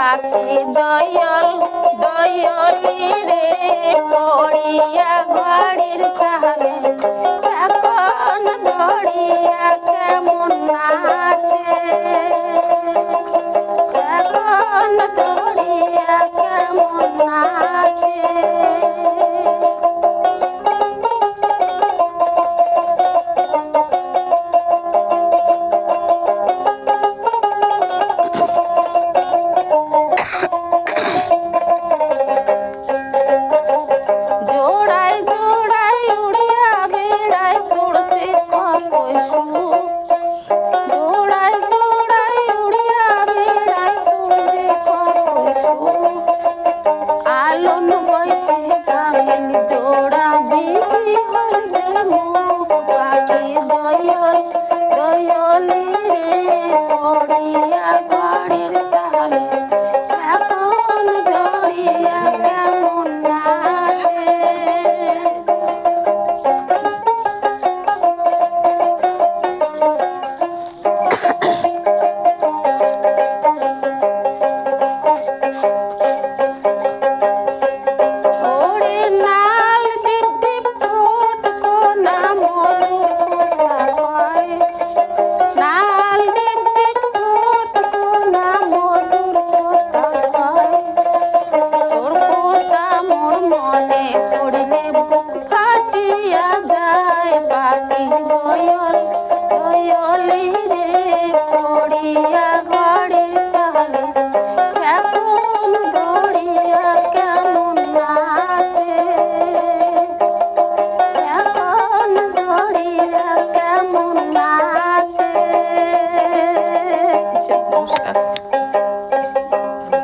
পাখি দয়াল দয়ালি রে পড়িয়া ঘড়ির তালে এখন ধরিয়া কেমন নাচে এখন ধরিয়া কেমন নাচে জোড়ায় জোড়ায় উড়িয়া বেড়ায় চড়তে কতই সুখ জোড়ায় জোড়ায় উড়িয়া বেড়ায় চড়তে কতই সুখ আলন বয়সে কামিল জোড়া বিধি হইবে মুখ পাখি দয়াল দয়ালি রে পড়িয়া ঘড়ির তালে এখন ধরিয়া কেমন নাচে ওরে নাল টিপ টিপ ঠোঁট কোনা মধুর কথা কয় নাল টিপ টিপ ঠোঁট কোনা মধুর কথা কয় তোর কথা মোর মনে পড়লে বুক ফাটিয়া যায় পাখি দয়াল দয়ালি রে পড়িয়া ঘড়ির তালে এখন ধরিয়া কেমন নাচে এখন ধরিয়া কেমন নাচে। নমস্কার।